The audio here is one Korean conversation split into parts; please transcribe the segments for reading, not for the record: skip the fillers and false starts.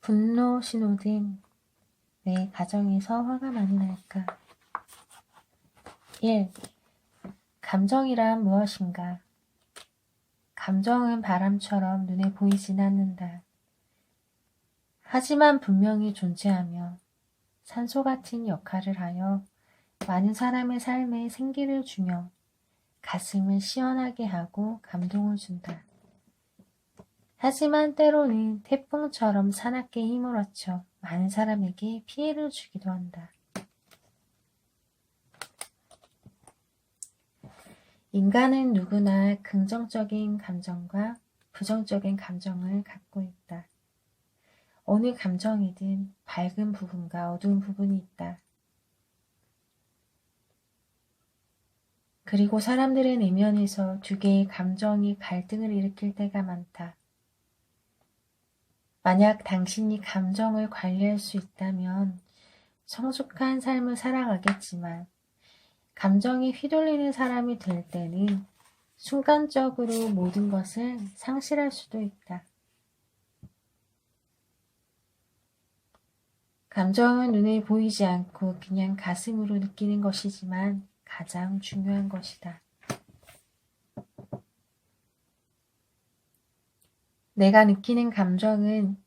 분노 신호등. 왜 가정에서 화가 많이 날까? 1. 감정이란 무엇인가? 감정은 바람처럼 눈에 보이진 않는다. 하지만 분명히 존재하며 산소 같은 역할을 하여 많은 사람의 삶에 생기를 주며 가슴을 시원하게 하고 감동을 준다. 하지만 때로는 태풍처럼 사납게 휘몰아쳐 많은 사람에게 피해를 주기도 한다. 인간은 누구나 긍정적인 감정과 부정적인 감정을 갖고 있다. 어느 감정이든 밝은 부분과 어두운 부분이 있다. 그리고 사람들의 내면에서 두 개의 감정이 갈등을 일으킬 때가 많다. 만약 당신이 감정을 관리할 수 있다면 성숙한 삶을 살아가겠지만 감정이 휘둘리는 사람이 될 때는 순간적으로 모든 것을 상실할 수도 있다. 감정은 눈에 보이지 않고 그냥 가슴으로 느끼는 것이지만 가장 중요한 것이다. 내가 느끼는 감정은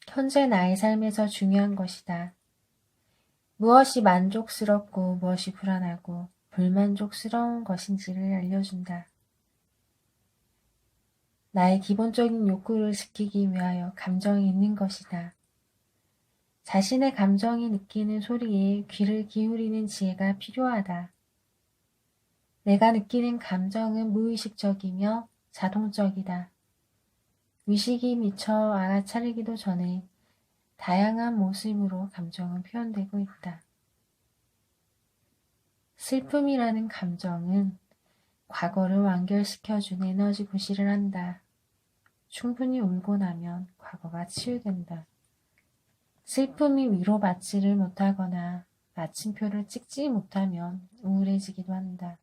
현재 나의 삶에서 중요한 것이다. 무엇이 만족스럽고 무엇이 불안하고 불만족스러운 것인지를 알려준다. 나의 기본적인 욕구를 지키기 위하여 감정이 있는 것이다. 자신의 감정이 느끼는 소리에 귀를 기울이는 지혜가 필요하다. 내가 느끼는 감정은 무의식적이며 자동적이다. 의식이 미처 알아차리기도 전에 다양한 모습으로 감정은 표현되고 있다. 슬픔이라는 감정은 과거를 완결시켜주는 에너지 구실을 한다. 충분히 울고 나면 과거가 치유된다. 슬픔이 위로받지를 못하거나 마침표를 찍지 못하면 우울해지기도 한다.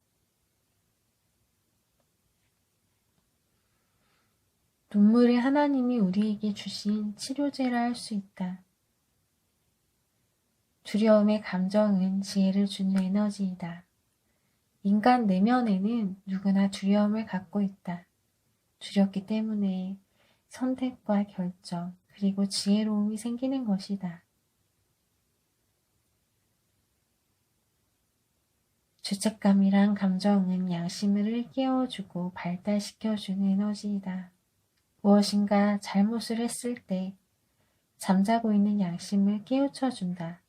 눈물이 하나님이 우리에게 주신 치료제라 할 수 있다. 두려움의 감정은 지혜를 주는 에너지이다. 인간 내면에는 누구나 두려움을 갖고 있다. 두렵기 때문에 선택과 결정, 그리고 지혜로움이 생기는 것이다. 죄책감이란 감정은 양심을 깨워주고 발달시켜주는 에너지이다. 무엇인가 잘못을 했을 때 잠자고 있는 양심을 깨우쳐준다.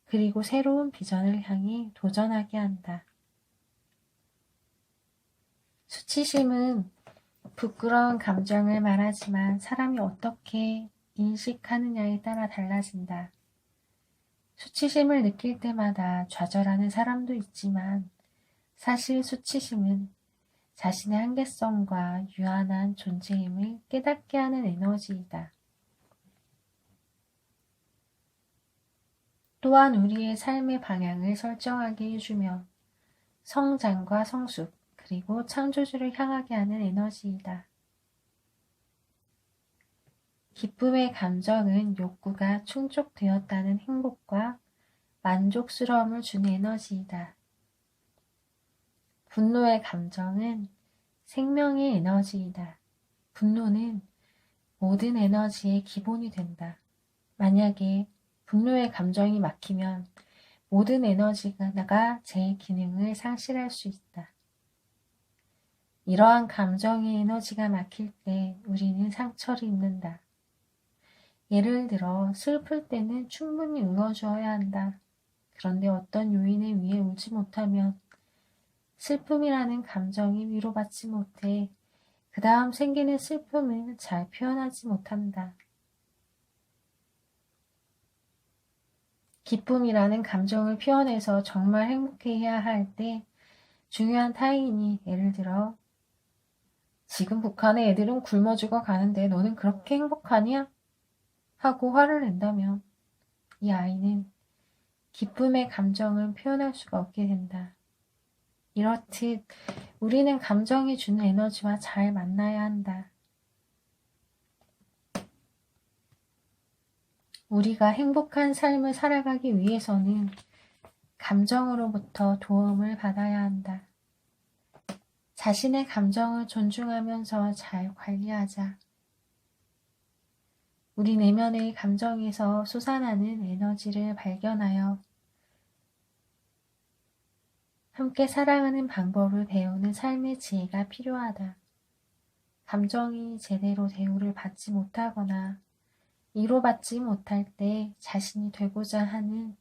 그리고 새로운 비전을 향해 도전하게 한다. 수치심은 부끄러운 감정을 말하지만 사람이 어떻게 인식하느냐에 따라 달라진다. 수치심을 느낄 때마다 좌절하는 사람도 있지만 사실 수치심은 자신의 한계성과 유한한 존재임을 깨닫게 하는 에너지이다. 또한 우리의 삶의 방향을 설정하게 해주며 성장과 성숙, 그리고 창조주를 향하게 하는 에너지이다. 기쁨의 감정은 욕구가 충족되었다는 행복과 만족스러움을 주는 에너지이다. 분노의 감정은 생명의 에너지이다. 분노는 모든 에너지의 기본이 된다. 만약에 분노의 감정이 막히면 모든 에너지가 제 기능을 상실할 수 있다. 이러한 감정의 에너지가 막힐 때 우리는 상처를 입는다. 예를 들어 슬플 때는 충분히 울어주어야 한다. 그런데 어떤 요인에 의해 울지 못하면 슬픔이라는 감정이 위로받지 못해 그 다음 생기는 슬픔을 잘 표현하지 못한다. 기쁨이라는 감정을 표현해서 정말 행복해해야 할 때 중요한 타인이 예를 들어 지금 북한의 애들은 굶어 죽어 가는데 너는 그렇게 행복하냐? 하고 화를 낸다면 이 아이는 기쁨의 감정을 표현할 수가 없게 된다. 이렇듯 우리는 감정이 주는 에너지와 잘 만나야 한다. 우리가 행복한 삶을 살아가기 위해서는 감정으로부터 도움을 받아야 한다. 자신의 감정을 존중하면서 잘 관리하자. 우리 내면의 감정에서 솟아나는 에너지를 발견하여 함께 사랑하는 방법을 배우는 삶의 지혜가 필요하다. 감정이 제대로 대우를 받지 못하거나 위로받지 못할 때 자신이 되고자 하는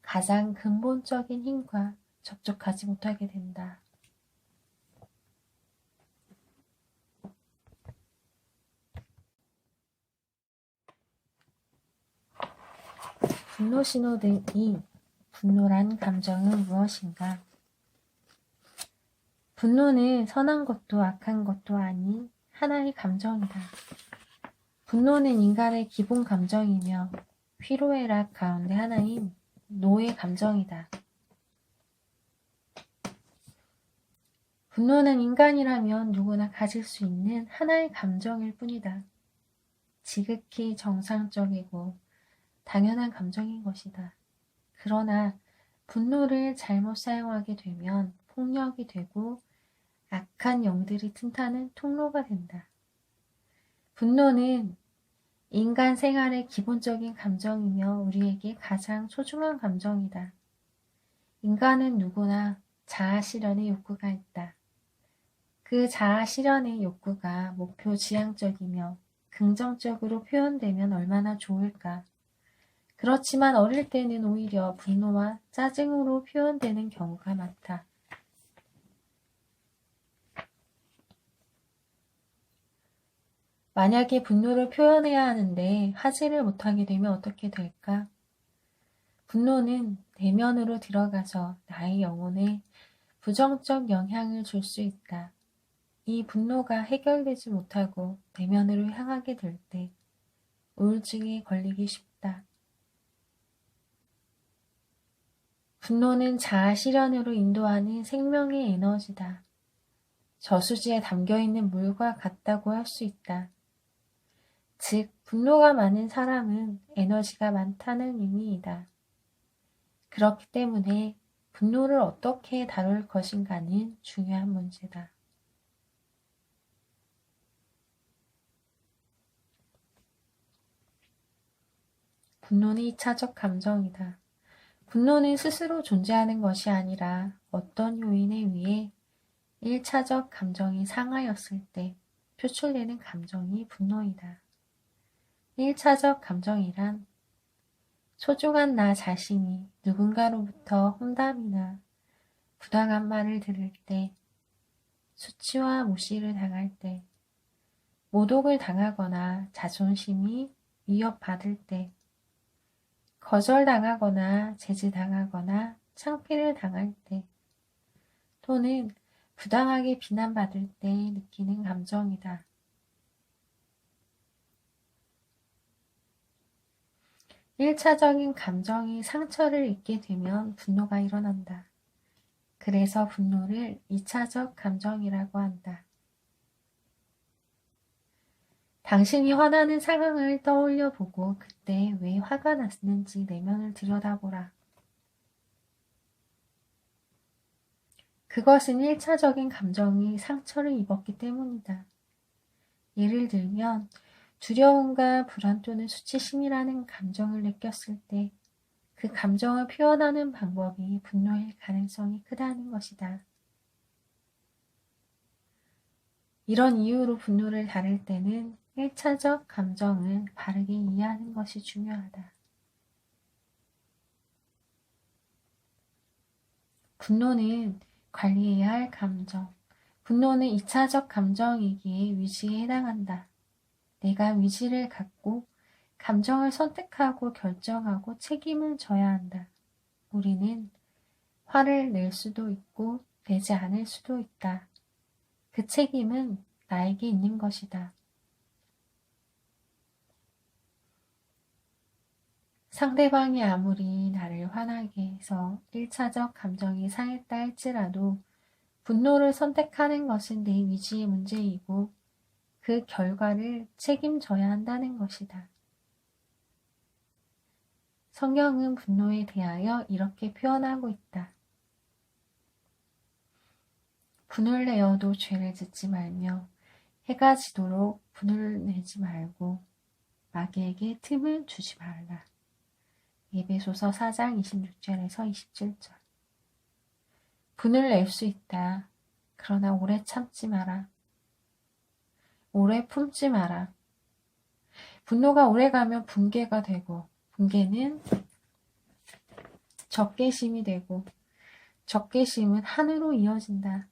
가장 근본적인 힘과 접촉하지 못하게 된다. 분노 신호등이 분노란 감정은 무엇인가? 분노는 선한 것도 악한 것도 아닌 하나의 감정이다. 분노는 인간의 기본 감정이며 희로애락 가운데 하나인 노의 감정이다. 분노는 인간이라면 누구나 가질 수 있는 하나의 감정일 뿐이다. 지극히 정상적이고 당연한 감정인 것이다. 그러나 분노를 잘못 사용하게 되면 폭력이 되고 악한 영들이 틈타는 통로가 된다. 분노는 인간 생활의 기본적인 감정이며 우리에게 가장 소중한 감정이다. 인간은 누구나 자아 실현의 욕구가 있다. 그 자아 실현의 욕구가 목표 지향적이며 긍정적으로 표현되면 얼마나 좋을까. 그렇지만 어릴 때는 오히려 분노와 짜증으로 표현되는 경우가 많다. 만약에 분노를 표현해야 하는데 하지를 못하게 되면 어떻게 될까? 분노는 내면으로 들어가서 나의 영혼에 부정적 영향을 줄 수 있다. 이 분노가 해결되지 못하고 내면으로 향하게 될 때 우울증에 걸리기 쉽다. 분노는 자아 실현으로 인도하는 생명의 에너지다. 저수지에 담겨있는 물과 같다고 할 수 있다. 즉, 분노가 많은 사람은 에너지가 많다는 의미이다. 그렇기 때문에 분노를 어떻게 다룰 것인가는 중요한 문제다. 분노는 2차적 감정이다. 분노는 스스로 존재하는 것이 아니라 어떤 요인에 의해 1차적 감정이 상하였을 때 표출되는 감정이 분노이다. 1차적 감정이란 소중한 나 자신이 누군가로부터 험담이나 부당한 말을 들을 때, 수치와 무시를 당할 때, 모독을 당하거나 자존심이 위협받을 때, 거절당하거나 제지당하거나 창피를 당할 때, 또는 부당하게 비난받을 때 느끼는 감정이다. 1차적인 감정이 상처를 입게 되면 분노가 일어난다. 그래서 분노를 2차적 감정이라고 한다. 당신이 화나는 상황을 떠올려 보고 그때 왜 화가 났는지 내면을 들여다보라. 그것은 1차적인 감정이 상처를 입었기 때문이다. 예를 들면 두려움과 불안 또는 수치심이라는 감정을 느꼈을 때 그 감정을 표현하는 방법이 분노일 가능성이 크다는 것이다. 이런 이유로 분노를 다룰 때는 1차적 감정을 바르게 이해하는 것이 중요하다. 분노는 관리해야 할 감정. 분노는 2차적 감정이기에 위지에 해당한다. 내가 위지를 갖고 감정을 선택하고 결정하고 책임을 져야 한다. 우리는 화를 낼 수도 있고 내지 않을 수도 있다. 그 책임은 나에게 있는 것이다. 상대방이 아무리 나를 화나게 해서 1차적 감정이 상했다 할지라도 분노를 선택하는 것은 내 위지의 문제이고 그 결과를 책임져야 한다는 것이다. 성경은 분노에 대하여 이렇게 표현하고 있다. 분을 내어도 죄를 짓지 말며 해가 지도록 분을 내지 말고 마귀에게 틈을 주지 말라. 에베소서 4장 26절에서 27절. 분을 낼 수 있다. 그러나 오래 참지 마라. 오래 품지 마라. 분노가 오래가면 붕괴가 되고, 붕괴는 적개심이 되고, 적개심은 한으로 이어진다.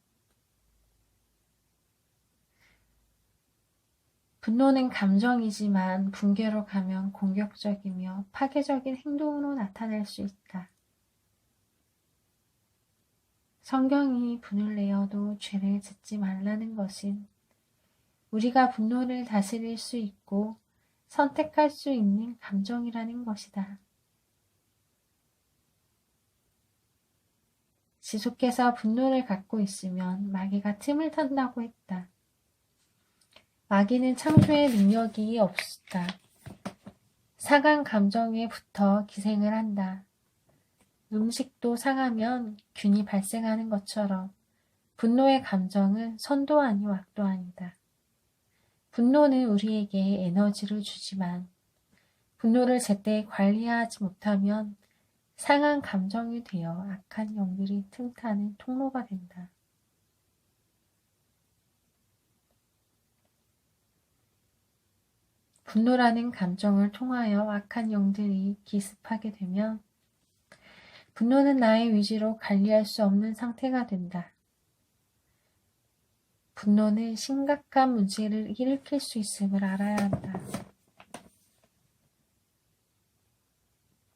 분노는 감정이지만 붕괴로 가면 공격적이며 파괴적인 행동으로 나타날 수 있다. 성경이 분을 내어도 죄를 짓지 말라는 것은 우리가 분노를 다스릴 수 있고 선택할 수 있는 감정이라는 것이다. 지속해서 분노를 갖고 있으면 마귀가 틈을 탄다고 했다. 마귀는 창조의 능력이 없다. 상한 감정에 붙어 기생을 한다. 음식도 상하면 균이 발생하는 것처럼 분노의 감정은 선도 아니고 악도 아니다. 분노는 우리에게 에너지를 주지만 분노를 제때 관리하지 못하면 상한 감정이 되어 악한 영들이 틈타는 통로가 된다. 분노라는 감정을 통하여 악한 영들이 기습하게 되면 분노는 나의 의지로 관리할 수 없는 상태가 된다. 분노는 심각한 문제를 일으킬 수 있음을 알아야 한다.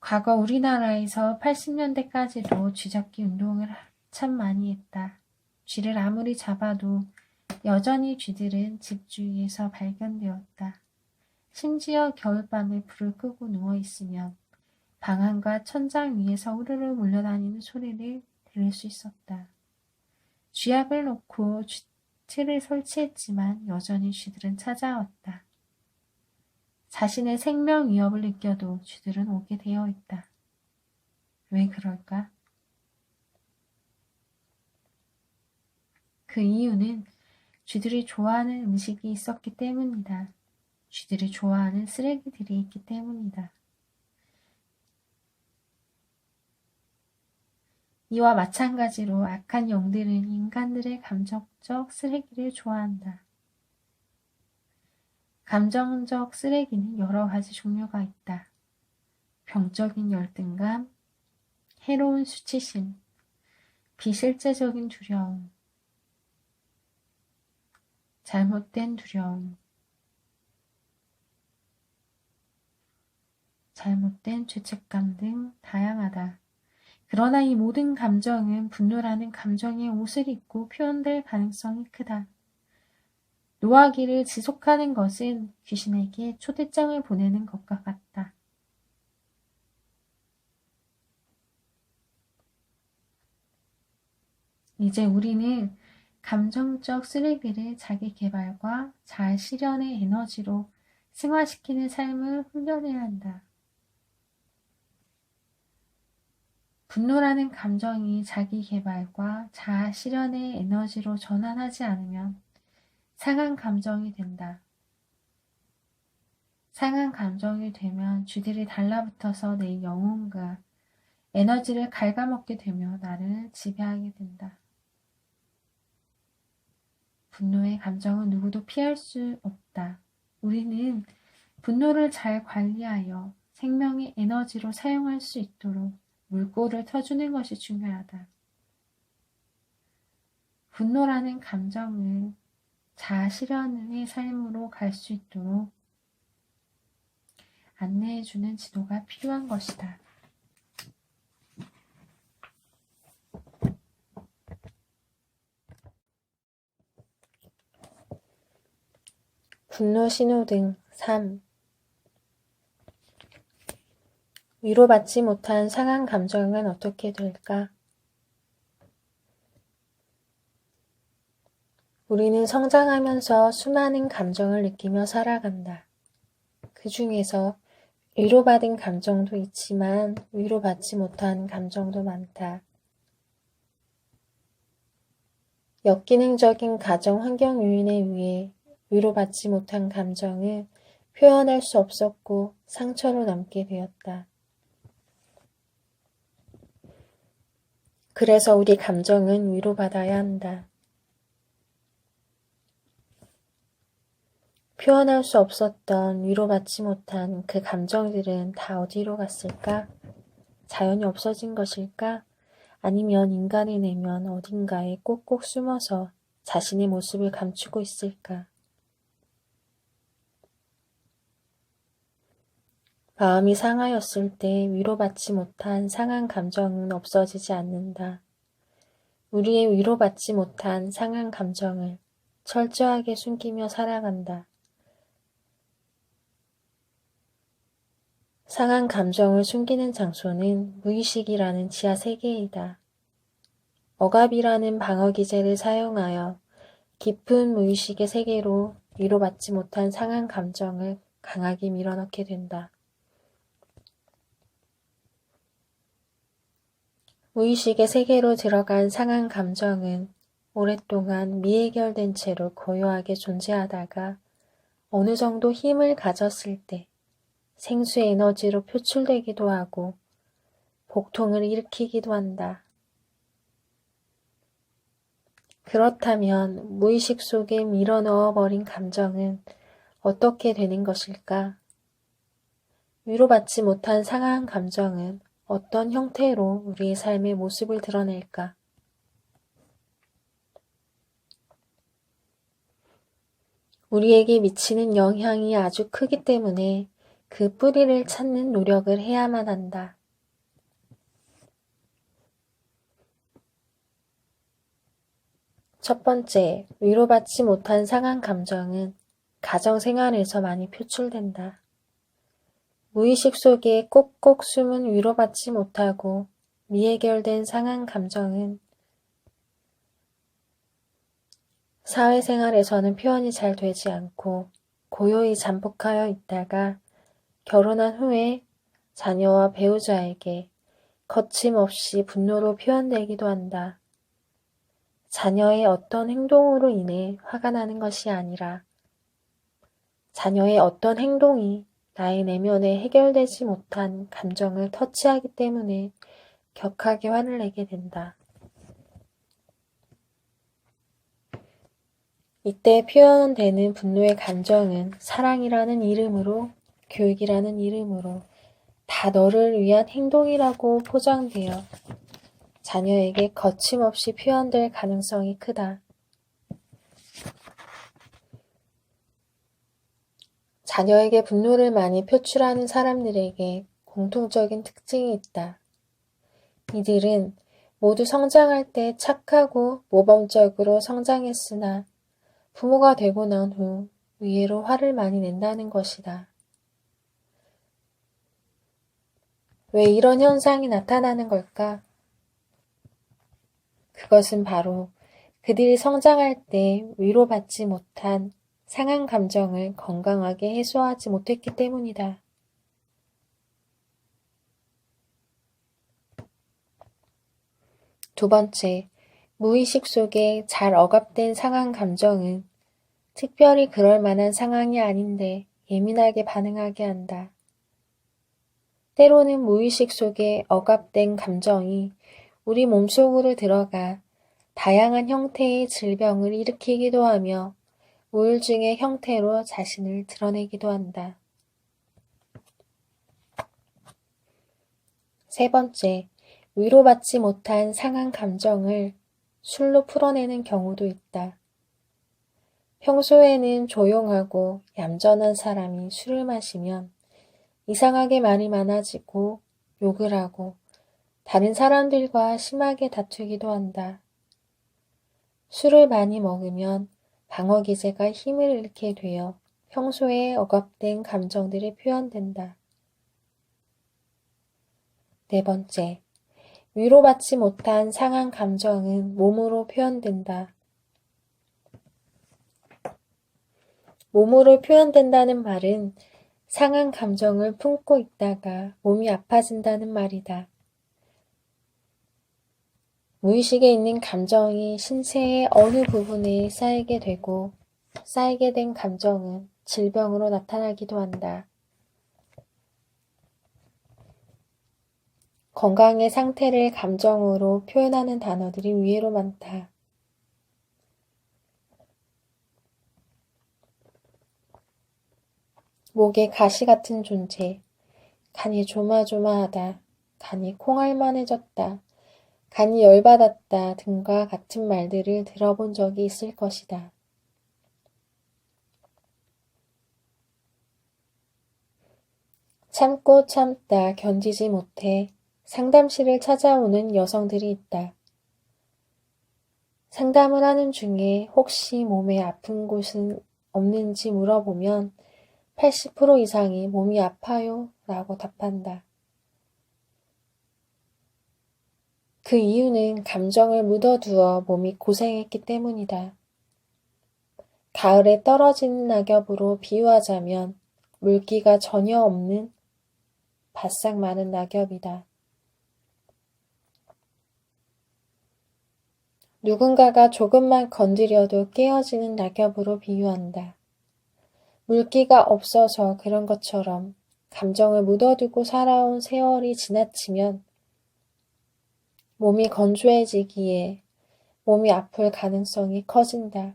과거 우리나라에서 80년대까지도 쥐잡기 운동을 참 많이 했다. 쥐를 아무리 잡아도 여전히 쥐들은 집 주위에서 발견되었다. 심지어 겨울밤에 불을 끄고 누워있으면 방안과 천장 위에서 우르르 몰려다니는 소리를 들을 수 있었다. 쥐약을 놓고 틀을 설치했지만 여전히 쥐들은 찾아왔다. 자신의 생명 위협을 느껴도 쥐들은 오게 되어 있다. 왜 그럴까? 그 이유는 쥐들이 좋아하는 음식이 있었기 때문이다. 쥐들이 좋아하는 쓰레기들이 있기 때문이다. 이와 마찬가지로 악한 영들은 인간들의 감정적 쓰레기를 좋아한다. 감정적 쓰레기는 여러 가지 종류가 있다. 병적인 열등감, 해로운 수치심, 비실제적인 두려움, 잘못된 두려움, 잘못된 죄책감 등 다양하다. 그러나 이 모든 감정은 분노라는 감정의 옷을 입고 표현될 가능성이 크다. 노하기를 지속하는 것은 귀신에게 초대장을 보내는 것과 같다. 이제 우리는 감정적 쓰레기를 자기 개발과 자아 실현의 에너지로 승화시키는 삶을 훈련해야 한다. 분노라는 감정이 자기 개발과 자아 실현의 에너지로 전환하지 않으면 상한 감정이 된다. 상한 감정이 되면 쥐들이 달라붙어서 내 영혼과 에너지를 갉아먹게 되며 나를 지배하게 된다. 분노의 감정은 누구도 피할 수 없다. 우리는 분노를 잘 관리하여 생명의 에너지로 사용할 수 있도록 물꼬를 터주는 것이 중요하다. 분노라는 감정을 자아 실현의 삶으로 갈 수 있도록 안내해주는 지도가 필요한 것이다. 분노 신호등 3. 위로받지 못한 상한 감정은 어떻게 될까? 우리는 성장하면서 수많은 감정을 느끼며 살아간다. 그 중에서 위로받은 감정도 있지만 위로받지 못한 감정도 많다. 역기능적인 가정 환경 요인에 의해 위로받지 못한 감정을 표현할 수 없었고 상처로 남게 되었다. 그래서 우리 감정은 위로받아야 한다. 표현할 수 없었던 위로받지 못한 그 감정들은 다 어디로 갔을까? 자연히 없어진 것일까? 아니면 인간의 내면 어딘가에 꼭꼭 숨어서 자신의 모습을 감추고 있을까? 마음이 상하였을 때 위로받지 못한 상한 감정은 없어지지 않는다. 우리의 위로받지 못한 상한 감정을 철저하게 숨기며 살아간다. 상한 감정을 숨기는 장소는 무의식이라는 지하 세계이다. 억압이라는 방어 기제를 사용하여 깊은 무의식의 세계로 위로받지 못한 상한 감정을 강하게 밀어넣게 된다. 무의식의 세계로 들어간 상한 감정은 오랫동안 미해결된 채로 고요하게 존재하다가 어느 정도 힘을 가졌을 때 생수 에너지로 표출되기도 하고 복통을 일으키기도 한다. 그렇다면 무의식 속에 밀어넣어버린 감정은 어떻게 되는 것일까? 위로받지 못한 상한 감정은 어떤 형태로 우리의 삶의 모습을 드러낼까? 우리에게 미치는 영향이 아주 크기 때문에 그 뿌리를 찾는 노력을 해야만 한다. 첫 번째, 위로받지 못한 상한 감정은 가정생활에서 많이 표출된다. 무의식 속에 꼭꼭 숨은 위로받지 못하고 미해결된 상한 감정은 사회생활에서는 표현이 잘 되지 않고 고요히 잠복하여 있다가 결혼한 후에 자녀와 배우자에게 거침없이 분노로 표현되기도 한다. 자녀의 어떤 행동으로 인해 화가 나는 것이 아니라 자녀의 어떤 행동이 나의 내면에 해결되지 못한 감정을 터치하기 때문에 격하게 화를 내게 된다. 이때 표현되는 분노의 감정은 사랑이라는 이름으로, 교육이라는 이름으로 다 너를 위한 행동이라고 포장되어 자녀에게 거침없이 표현될 가능성이 크다. 자녀에게 분노를 많이 표출하는 사람들에게 공통적인 특징이 있다. 이들은 모두 성장할 때 착하고 모범적으로 성장했으나 부모가 되고 난 후 의외로 화를 많이 낸다는 것이다. 왜 이런 현상이 나타나는 걸까? 그것은 바로 그들이 성장할 때 위로받지 못한 상한 감정을 건강하게 해소하지 못했기 때문이다. 두 번째, 무의식 속에 잘 억압된 상한 감정은 특별히 그럴 만한 상황이 아닌데 예민하게 반응하게 한다. 때로는 무의식 속에 억압된 감정이 우리 몸속으로 들어가 다양한 형태의 질병을 일으키기도 하며 우울증의 형태로 자신을 드러내기도 한다. 세 번째, 위로받지 못한 상한 감정을 술로 풀어내는 경우도 있다. 평소에는 조용하고 얌전한 사람이 술을 마시면 이상하게 말이 많아지고 욕을 하고 다른 사람들과 심하게 다투기도 한다. 술을 많이 먹으면 방어 기제가 힘을 잃게 되어 평소에 억압된 감정들이 표현된다. 네 번째, 위로받지 못한 상한 감정은 몸으로 표현된다. 몸으로 표현된다는 말은 상한 감정을 품고 있다가 몸이 아파진다는 말이다. 무의식에 있는 감정이 신체의 어느 부분에 쌓이게 되고 쌓이게 된 감정은 질병으로 나타나기도 한다. 건강의 상태를 감정으로 표현하는 단어들이 의외로 많다. 목에 가시 같은 존재, 간이 조마조마하다, 간이 콩알만해졌다, 간이 열받았다 등과 같은 말들을 들어본 적이 있을 것이다. 참고 참다 견디지 못해 상담실을 찾아오는 여성들이 있다. 상담을 하는 중에 혹시 몸에 아픈 곳은 없는지 물어보면 80% 이상이 몸이 아파요 라고 답한다. 그 이유는 감정을 묻어두어 몸이 고생했기 때문이다. 가을에 떨어지는 낙엽으로 비유하자면 물기가 전혀 없는 바싹 마른 낙엽이다. 누군가가 조금만 건드려도 깨어지는 낙엽으로 비유한다. 물기가 없어서 그런 것처럼 감정을 묻어두고 살아온 세월이 지나치면 몸이 건조해지기에 몸이 아플 가능성이 커진다.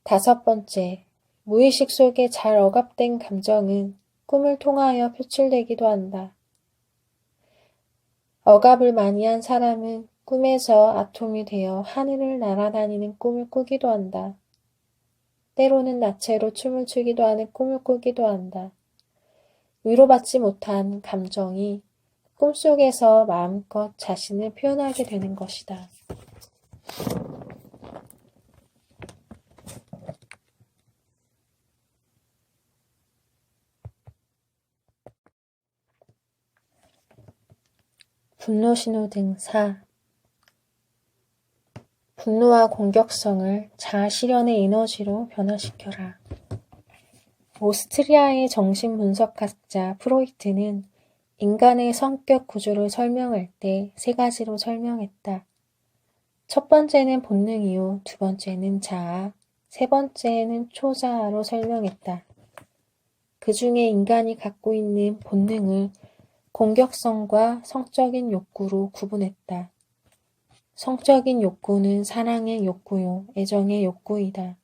5번째, 무의식 속에 잘 억압된 감정은 꿈을 통하여 표출되기도 한다. 억압을 많이 한 사람은 꿈에서 아톰이 되어 하늘을 날아다니는 꿈을 꾸기도 한다. 때로는 나체로 춤을 추기도 하는 꿈을 꾸기도 한다. 위로받지 못한 감정이 꿈속에서 마음껏 자신을 표현하게 되는 것이다. 분노신호등 4. 분노와 공격성을 자아실현의 에너지로 변화시켜라. 오스트리아의 정신분석학자 프로이트는 인간의 성격 구조를 설명할 때 3가지로 설명했다. 첫 번째는 본능이요, 2번째는 자아, 3번째는 초자아로 설명했다. 그 중에 인간이 갖고 있는 본능을 공격성과 성적인 욕구로 구분했다. 성적인 욕구는 사랑의 욕구요, 애정의 욕구이다.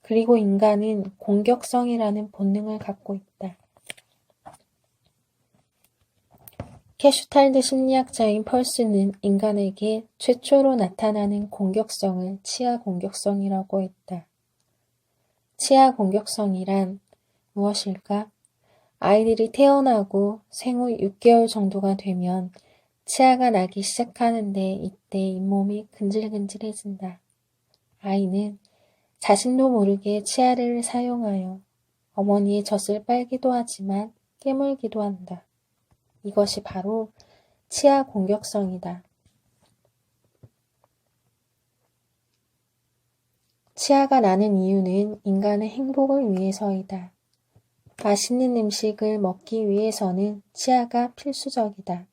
그리고 인간은 공격성이라는 본능을 갖고 있다. 캐슈탈드 심리학자인 펄스는 인간에게 최초로 나타나는 공격성을 치아 공격성이라고 했다. 치아 공격성이란 무엇일까? 아이들이 태어나고 생후 6개월 정도가 되면 치아가 나기 시작하는데 이때 잇몸이 근질근질해진다. 아이는 자신도 모르게 치아를 사용하여 어머니의 젖을 빨기도 하지만 깨물기도 한다. 이것이 바로 치아 공격성이다. 치아가 나는 이유는 인간의 행복을 위해서이다. 맛있는 음식을 먹기 위해서는 치아가 필수적이다.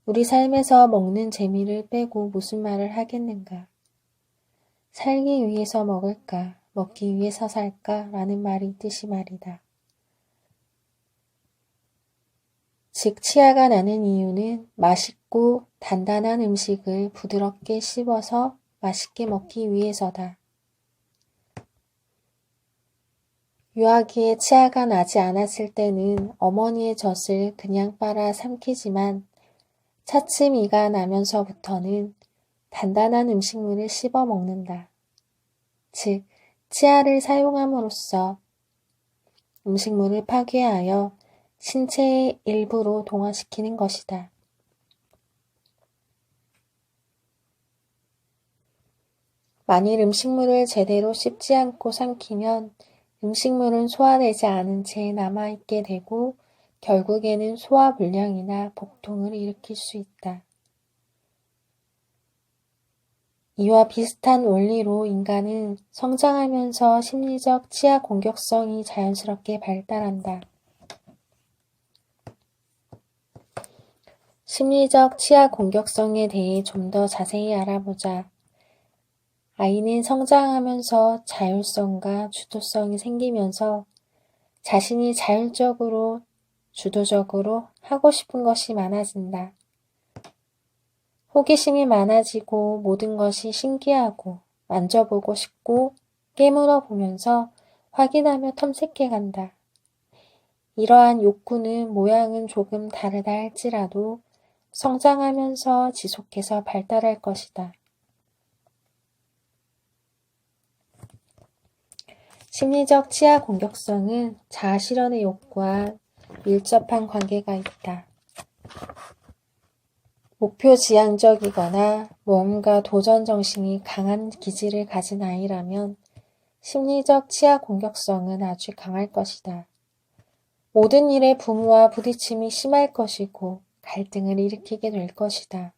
우리 삶에서 먹는 재미를 빼고 무슨 말을 하겠는가? 살기 위해서 먹을까, 먹기 위해서 살까? 라는 말이 있듯이 말이다. 즉, 치아가 나는 이유는 맛있고 단단한 음식을 부드럽게 씹어서 맛있게 먹기 위해서다. 유아기에 치아가 나지 않았을 때는 어머니의 젖을 그냥 빨아 삼키지만 차츰 이가 나면서부터는 단단한 음식물을 씹어 먹는다. 즉, 치아를 사용함으로써 음식물을 파괴하여 신체의 일부로 동화시키는 것이다. 만일 음식물을 제대로 씹지 않고 삼키면 음식물은 소화되지 않은 채 남아있게 되고 결국에는 소화불량이나 복통을 일으킬 수 있다. 이와 비슷한 원리로 인간은 성장하면서 심리적 치아 공격성이 자연스럽게 발달한다. 심리적 치아 공격성에 대해 좀 더 자세히 알아보자. 아이는 성장하면서 자율성과 주도성이 생기면서 자신이 자율적으로, 주도적으로 하고 싶은 것이 많아진다. 호기심이 많아지고 모든 것이 신기하고 만져보고 싶고 깨물어 보면서 확인하며 탐색해 간다. 이러한 욕구는 모양은 조금 다르다 할지라도 성장하면서 지속해서 발달할 것이다. 심리적 치아 공격성은 자아 실현의 욕구와 밀접한 관계가 있다. 목표 지향적이거나 모험과 도전 정신이 강한 기질을 가진 아이라면 심리적 치아 공격성은 아주 강할 것이다. 모든 일에 부모와 부딪힘이 심할 것이고 갈등을 일으키게 될 것이다.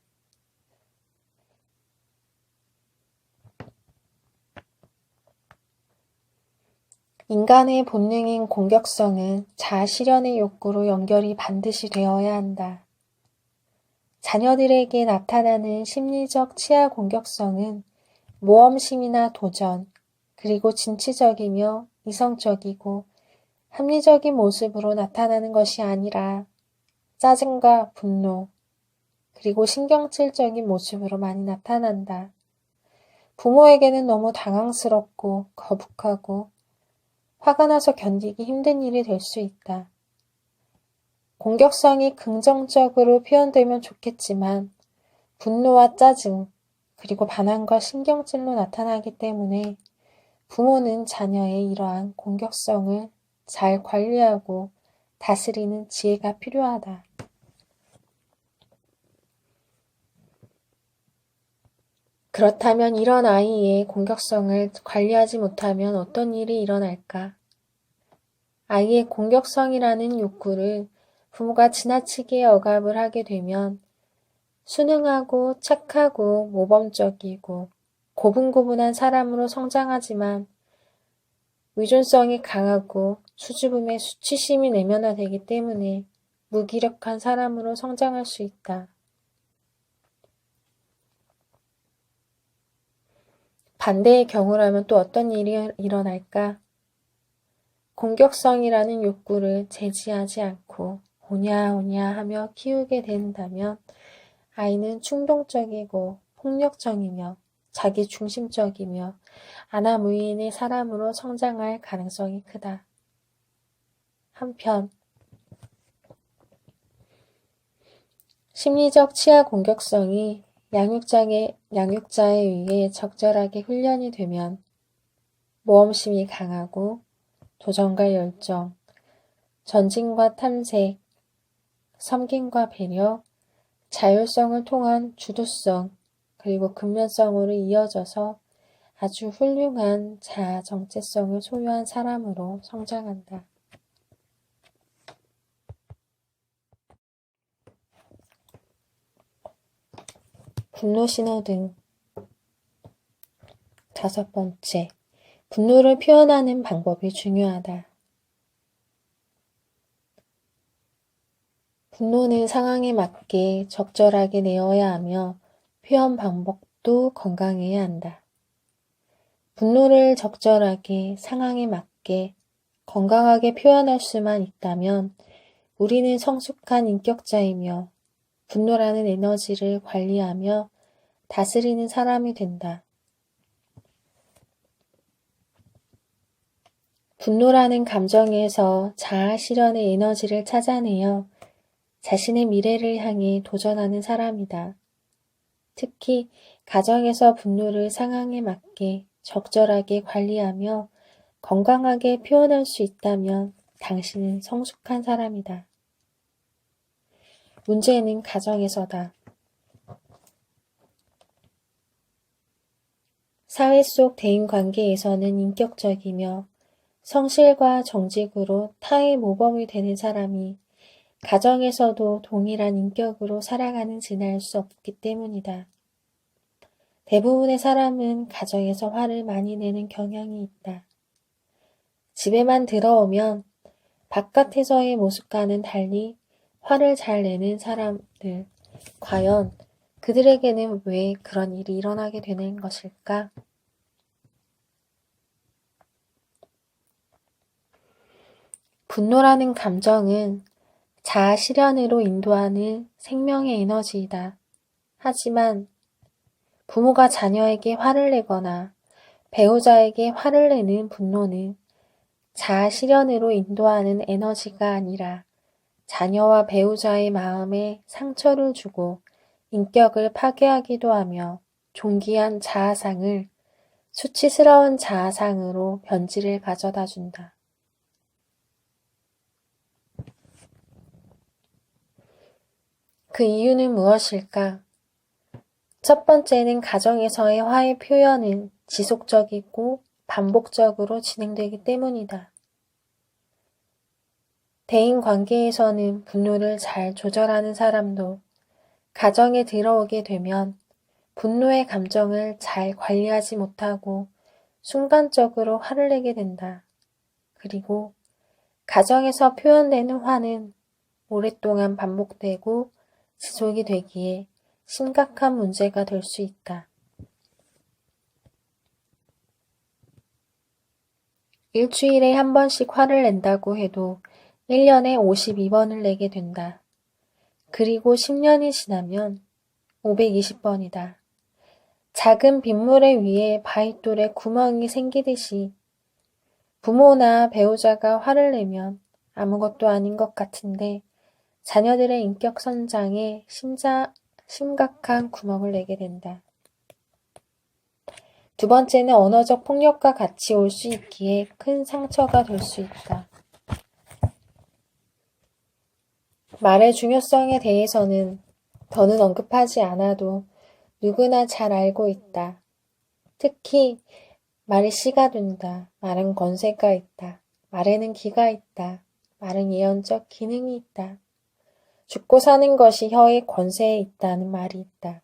인간의 본능인 공격성은 자아 실현의 욕구로 연결이 반드시 되어야 한다. 자녀들에게 나타나는 심리적 치아 공격성은 모험심이나 도전, 그리고 진취적이며 이성적이고 합리적인 모습으로 나타나는 것이 아니라 짜증과 분노, 그리고 신경질적인 모습으로 많이 나타난다. 부모에게는 너무 당황스럽고 거북하고 화가 나서 견디기 힘든 일이 될 수 있다. 공격성이 긍정적으로 표현되면 좋겠지만 분노와 짜증, 그리고 반항과 신경질로 나타나기 때문에 부모는 자녀의 이러한 공격성을 잘 관리하고 다스리는 지혜가 필요하다. 그렇다면 이런 아이의 공격성을 관리하지 못하면 어떤 일이 일어날까? 아이의 공격성이라는 욕구를 부모가 지나치게 억압을 하게 되면 순응하고 착하고 모범적이고 고분고분한 사람으로 성장하지만 의존성이 강하고 수줍음에 수치심이 내면화되기 때문에 무기력한 사람으로 성장할 수 있다. 반대의 경우라면 또 어떤 일이 일어날까? 공격성이라는 욕구를 제지하지 않고 오냐오냐 하며 키우게 된다면 아이는 충동적이고 폭력적이며 자기중심적이며 아나무인의 사람으로 성장할 가능성이 크다. 한편 심리적 치아 공격성이 양육자에 의해 적절하게 훈련이 되면 모험심이 강하고 도전과 열정, 전진과 탐색, 섬김과 배려, 자율성을 통한 주도성, 그리고 근면성으로 이어져서 아주 훌륭한 자아 정체성을 소유한 사람으로 성장한다. 분노 신호등. 5번째, 분노를 표현하는 방법이 중요하다. 분노는 상황에 맞게 적절하게 내어야 하며 표현 방법도 건강해야 한다. 분노를 적절하게 상황에 맞게 건강하게 표현할 수만 있다면 우리는 성숙한 인격자이며 분노라는 에너지를 관리하며 다스리는 사람이 된다. 분노라는 감정에서 자아 실현의 에너지를 찾아내어 자신의 미래를 향해 도전하는 사람이다. 특히 가정에서 분노를 상황에 맞게 적절하게 관리하며 건강하게 표현할 수 있다면 당신은 성숙한 사람이다. 문제는 가정에서다. 사회 속 대인관계에서는 인격적이며 성실과 정직으로 타의 모범이 되는 사람이 가정에서도 동일한 인격으로 살아가는 지는 알 수 없기 때문이다. 대부분의 사람은 가정에서 화를 많이 내는 경향이 있다. 집에만 들어오면 바깥에서의 모습과는 달리 화를 잘 내는 사람들, 과연 그들에게는 왜 그런 일이 일어나게 되는 것일까? 분노라는 감정은 자아 실현으로 인도하는 생명의 에너지이다. 하지만 부모가 자녀에게 화를 내거나 배우자에게 화를 내는 분노는 자아 실현으로 인도하는 에너지가 아니라 자녀와 배우자의 마음에 상처를 주고 인격을 파괴하기도 하며 존귀한 자아상을 수치스러운 자아상으로 변질을 가져다 준다. 그 이유는 무엇일까? 첫 번째는 가정에서의 화의 표현은 지속적이고 반복적으로 진행되기 때문이다. 대인 관계에서는 분노를 잘 조절하는 사람도 가정에 들어오게 되면 분노의 감정을 잘 관리하지 못하고 순간적으로 화를 내게 된다. 그리고 가정에서 표현되는 화는 오랫동안 반복되고 지속이 되기에 심각한 문제가 될 수 있다. 일주일에 한 번씩 화를 낸다고 해도 1년에 52번을 내게 된다. 그리고 10년이 지나면 520번이다. 작은 빗물에 위에 바위돌에 구멍이 생기듯이 부모나 배우자가 화를 내면 아무것도 아닌 것 같은데 자녀들의 인격 성장에 심각한 구멍을 내게 된다. 두 번째는 언어적 폭력과 같이 올 수 있기에 큰 상처가 될 수 있다. 말의 중요성에 대해서는 더는 언급하지 않아도 누구나 잘 알고 있다. 특히 말이 씨가 된다. 말은 권세가 있다. 말에는 기가 있다. 말은 예언적 기능이 있다. 죽고 사는 것이 혀의 권세에 있다는 말이 있다.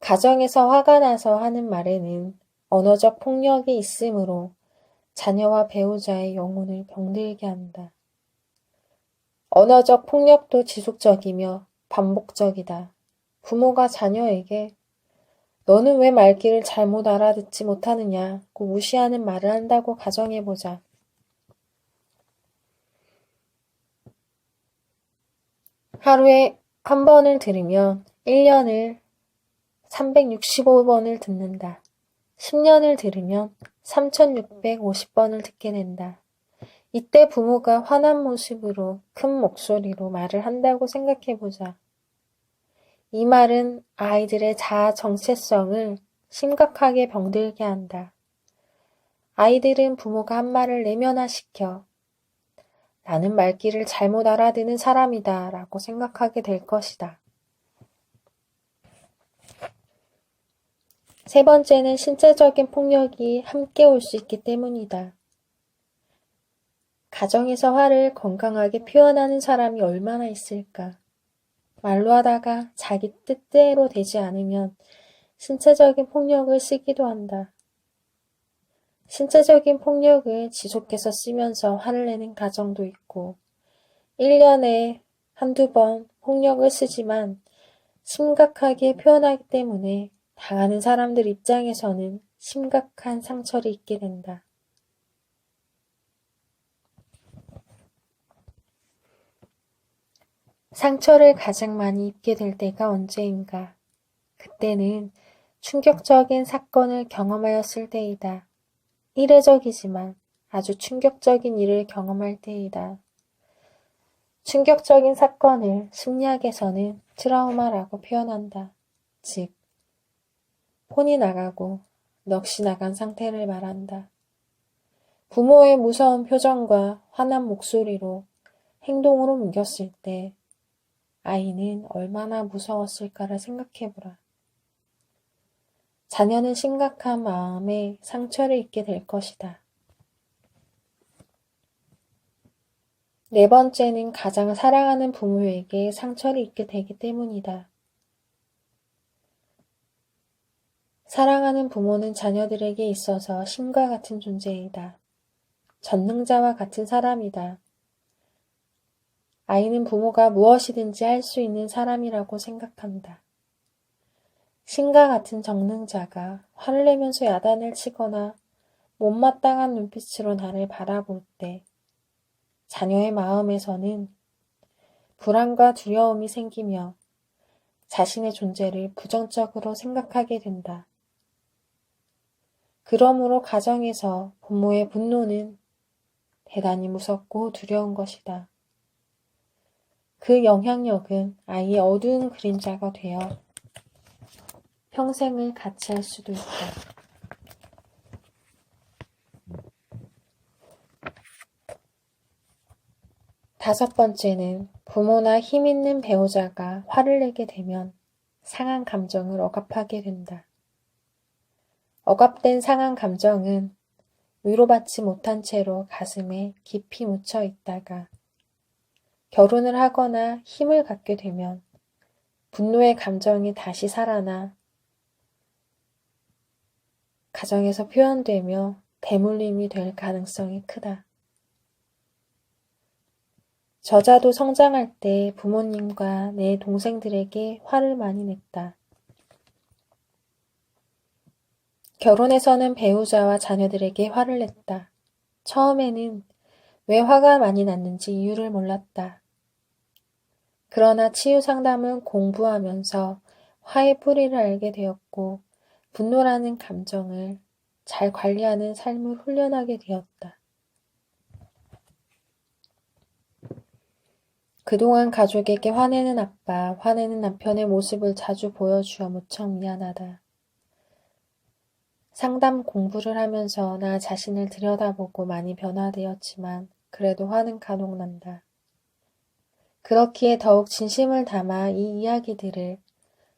가정에서 화가 나서 하는 말에는 언어적 폭력이 있으므로 자녀와 배우자의 영혼을 병들게 한다. 언어적 폭력도 지속적이며 반복적이다. 부모가 자녀에게 너는 왜 말귀를 잘못 알아듣지 못하느냐고 무시하는 말을 한다고 가정해보자. 하루에 한 번을 들으면 1년을 365번을 듣는다. 10년을 들으면 3650번을 듣게 된다. 이때 부모가 화난 모습으로 큰 목소리로 말을 한다고 생각해보자. 이 말은 아이들의 자아 정체성을 심각하게 병들게 한다. 아이들은 부모가 한 말을 내면화시켜 나는 말귀를 잘못 알아듣는 사람이다 라고 생각하게 될 것이다. 세 번째는 신체적인 폭력이 함께 올 수 있기 때문이다. 가정에서 화를 건강하게 표현하는 사람이 얼마나 있을까? 말로 하다가 자기 뜻대로 되지 않으면 신체적인 폭력을 쓰기도 한다. 신체적인 폭력을 지속해서 쓰면서 화를 내는 가정도 있고 1년에 한두 번 폭력을 쓰지만 심각하게 표현하기 때문에 당하는 사람들 입장에서는 심각한 상처를 입게 된다. 상처를 가장 많이 입게 될 때가 언제인가? 그때는 충격적인 사건을 경험하였을 때이다. 이례적이지만 아주 충격적인 일을 경험할 때이다. 충격적인 사건을 심리학에서는 트라우마라고 표현한다. 즉, 혼이 나가고 넋이 나간 상태를 말한다. 부모의 무서운 표정과 화난 목소리로 행동으로 옮겼을 때 아이는 얼마나 무서웠을까를 생각해보라. 자녀는 심각한 마음에 상처를 입게 될 것이다. 네 번째는 가장 사랑하는 부모에게 상처를 입게 되기 때문이다. 사랑하는 부모는 자녀들에게 있어서 신과 같은 존재이다. 전능자와 같은 사람이다. 아이는 부모가 무엇이든지 할 수 있는 사람이라고 생각한다. 신과 같은 전능자가 화를 내면서 야단을 치거나 못마땅한 눈빛으로 나를 바라볼 때 자녀의 마음에서는 불안과 두려움이 생기며 자신의 존재를 부정적으로 생각하게 된다. 그러므로 가정에서 부모의 분노는 대단히 무섭고 두려운 것이다. 그 영향력은 아이의 어두운 그림자가 되어 평생을 같이 할 수도 있다. 다섯 번째는 부모나 힘 있는 배우자가 화를 내게 되면 상한 감정을 억압하게 된다. 억압된 상한 감정은 위로받지 못한 채로 가슴에 깊이 묻혀 있다가 결혼을 하거나 힘을 갖게 되면 분노의 감정이 다시 살아나 가정에서 표현되며 대물림이 될 가능성이 크다. 저자도 성장할 때 부모님과 내 동생들에게 화를 많이 냈다. 결혼해서는 배우자와 자녀들에게 화를 냈다. 처음에는 왜 화가 많이 났는지 이유를 몰랐다. 그러나 치유 상담을 공부하면서 화의 뿌리를 알게 되었고 분노라는 감정을 잘 관리하는 삶을 훈련하게 되었다. 그동안 가족에게 화내는 아빠, 화내는 남편의 모습을 자주 보여주어 무척 미안하다. 상담 공부를 하면서 나 자신을 들여다보고 많이 변화되었지만 그래도 화는 간혹 난다. 그렇기에 더욱 진심을 담아 이 이야기들을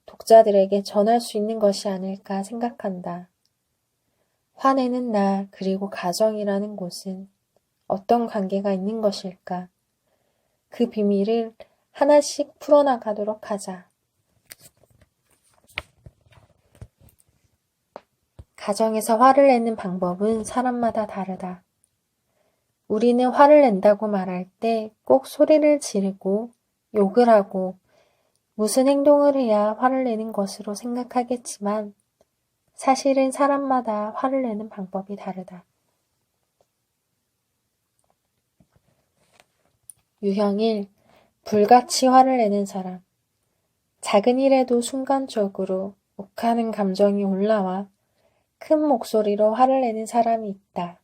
독자들에게 전할 수 있는 것이 아닐까 생각한다. 화내는 나 그리고 가정이라는 곳은 어떤 관계가 있는 것일까? 그 비밀을 하나씩 풀어나가도록 하자. 가정에서 화를 내는 방법은 사람마다 다르다. 우리는 화를 낸다고 말할 때 꼭 소리를 지르고 욕을 하고 무슨 행동을 해야 화를 내는 것으로 생각하겠지만 사실은 사람마다 화를 내는 방법이 다르다. 유형 1. 불같이 화를 내는 사람. 작은 일에도 순간적으로 욱하는 감정이 올라와 큰 목소리로 화를 내는 사람이 있다.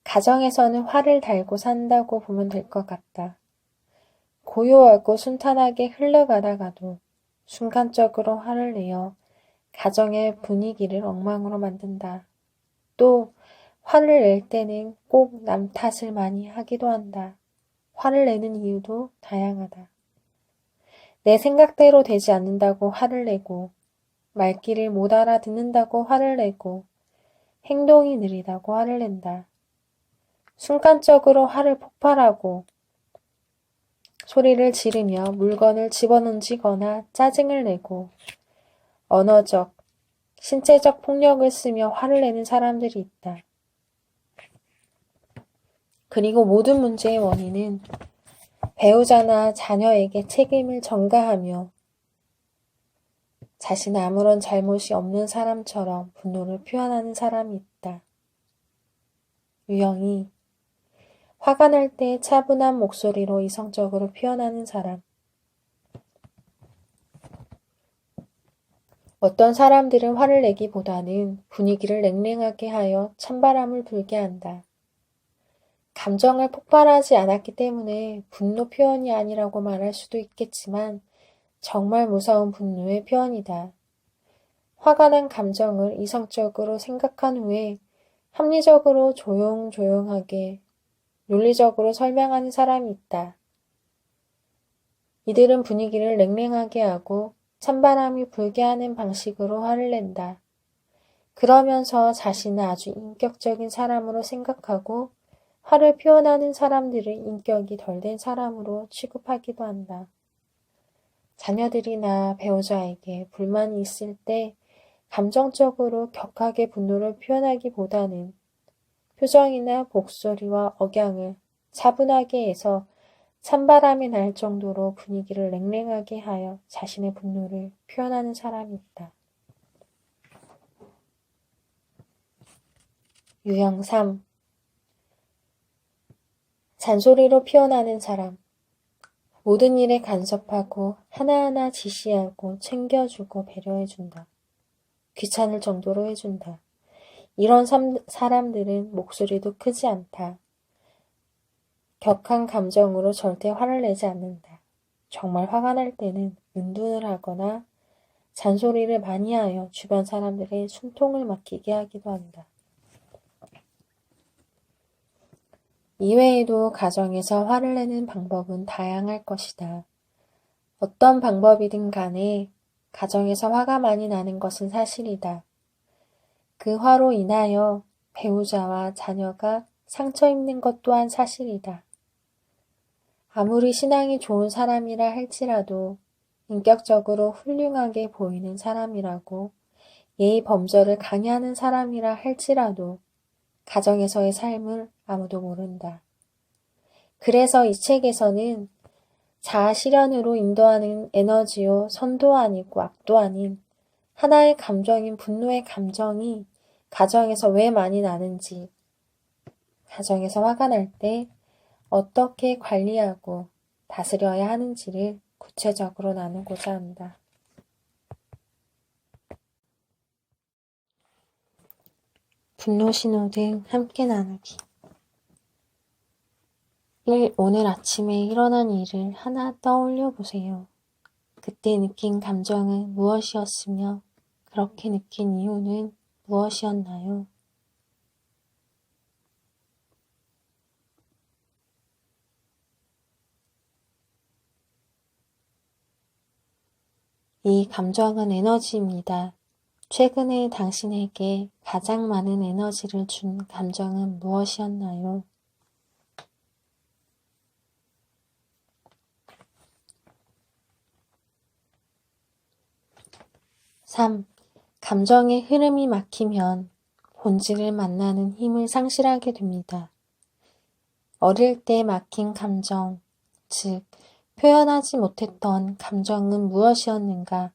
가정에서는 화를 달고 산다고 보면 될 것 같다. 고요하고 순탄하게 흘러가다가도 순간적으로 화를 내어 가정의 분위기를 엉망으로 만든다. 또 화를 낼 때는 꼭 남 탓을 많이 하기도 한다. 화를 내는 이유도 다양하다. 내 생각대로 되지 않는다고 화를 내고, 말귀를 못 알아듣는다고 화를 내고, 행동이 느리다고 화를 낸다. 순간적으로 화를 폭발하고, 소리를 지르며 물건을 집어던지거나 짜증을 내고, 언어적, 신체적 폭력을 쓰며 화를 내는 사람들이 있다. 그리고 모든 문제의 원인은 배우자나 자녀에게 책임을 전가하며 자신은 아무런 잘못이 없는 사람처럼 분노를 표현하는 사람이 있다. 유형 2. 화가 날 때 차분한 목소리로 이성적으로 표현하는 사람. 어떤 사람들은 화를 내기보다는 분위기를 냉랭하게 하여 찬바람을 불게 한다. 감정을 폭발하지 않았기 때문에 분노 표현이 아니라고 말할 수도 있겠지만 정말 무서운 분노의 표현이다. 화가 난 감정을 이성적으로 생각한 후에 합리적으로 조용조용하게 논리적으로 설명하는 사람이 있다. 이들은 분위기를 냉랭하게 하고 찬바람이 불게 하는 방식으로 화를 낸다. 그러면서 자신은 아주 인격적인 사람으로 생각하고 화를 표현하는 사람들을 인격이 덜 된 사람으로 취급하기도 한다. 자녀들이나 배우자에게 불만이 있을 때 감정적으로 격하게 분노를 표현하기보다는 표정이나 목소리와 억양을 차분하게 해서 찬바람이 날 정도로 분위기를 냉랭하게 하여 자신의 분노를 표현하는 사람이 있다. 유형 3. 잔소리로 표현하는 사람. 모든 일에 간섭하고 하나하나 지시하고 챙겨주고 배려해준다. 귀찮을 정도로 해준다. 이런 사람들은 목소리도 크지 않다. 격한 감정으로 절대 화를 내지 않는다. 정말 화가 날 때는 은둔을 하거나 잔소리를 많이 하여 주변 사람들의 숨통을 막히게 하기도 한다. 이외에도 가정에서 화를 내는 방법은 다양할 것이다. 어떤 방법이든 간에 가정에서 화가 많이 나는 것은 사실이다. 그 화로 인하여 배우자와 자녀가 상처 입는 것 또한 사실이다. 아무리 신앙이 좋은 사람이라 할지라도 인격적으로 훌륭하게 보이는 사람이라고 예의 범절을 강요하는 사람이라 할지라도 가정에서의 삶을 아무도 모른다. 그래서 이 책에서는 자아 실현으로 인도하는 에너지요 선도 아니고 악도 아닌 하나의 감정인 분노의 감정이 가정에서 왜 많이 나는지, 가정에서 화가 날 때 어떻게 관리하고 다스려야 하는지를 구체적으로 나누고자 한다. 분노 신호등 함께 나누기. 1. 오늘 아침에 일어난 일을 하나 떠올려 보세요. 그때 느낀 감정은 무엇이었으며 그렇게 느낀 이유는 무엇이었나요? 2. 감정은 에너지입니다. 최근에 당신에게 가장 많은 에너지를 준 감정은 무엇이었나요? 3. 감정의 흐름이 막히면 본질을 만나는 힘을 상실하게 됩니다. 어릴 때 막힌 감정, 즉 표현하지 못했던 감정은 무엇이었는가?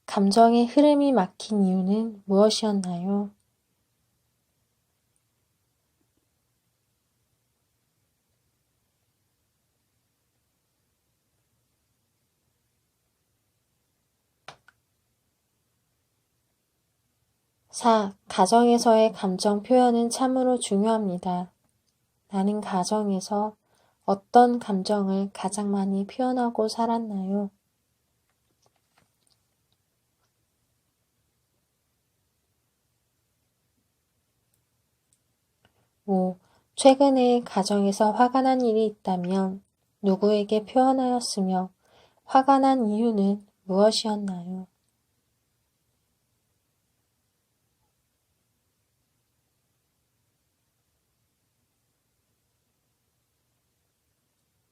감정의 흐름이 막힌 이유는 무엇이었나요? 4. 가정에서의 감정 표현은 참으로 중요합니다. 나는 가정에서 어떤 감정을 가장 많이 표현하고 살았나요? 5. 최근에 가정에서 화가 난 일이 있다면 누구에게 표현하였으며 화가 난 이유는 무엇이었나요?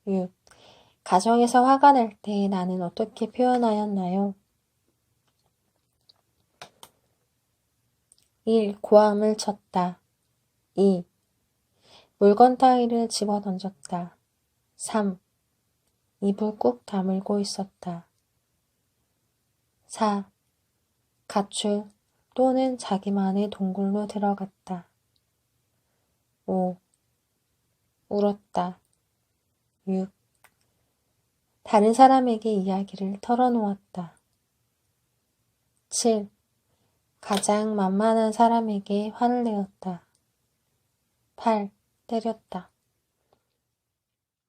6. 가정에서 화가 날 때 나는 어떻게 표현하였나요? 1. 고함을 쳤다. 2. 물건 따위를 집어 던졌다. 3. 입을 꾹 다물고 있었다. 4. 가출 또는 자기만의 동굴로 들어갔다. 5. 울었다. 6. 다른 사람에게 이야기를 털어놓았다. 7. 가장 만만한 사람에게 화를 내었다. 8. 때렸다.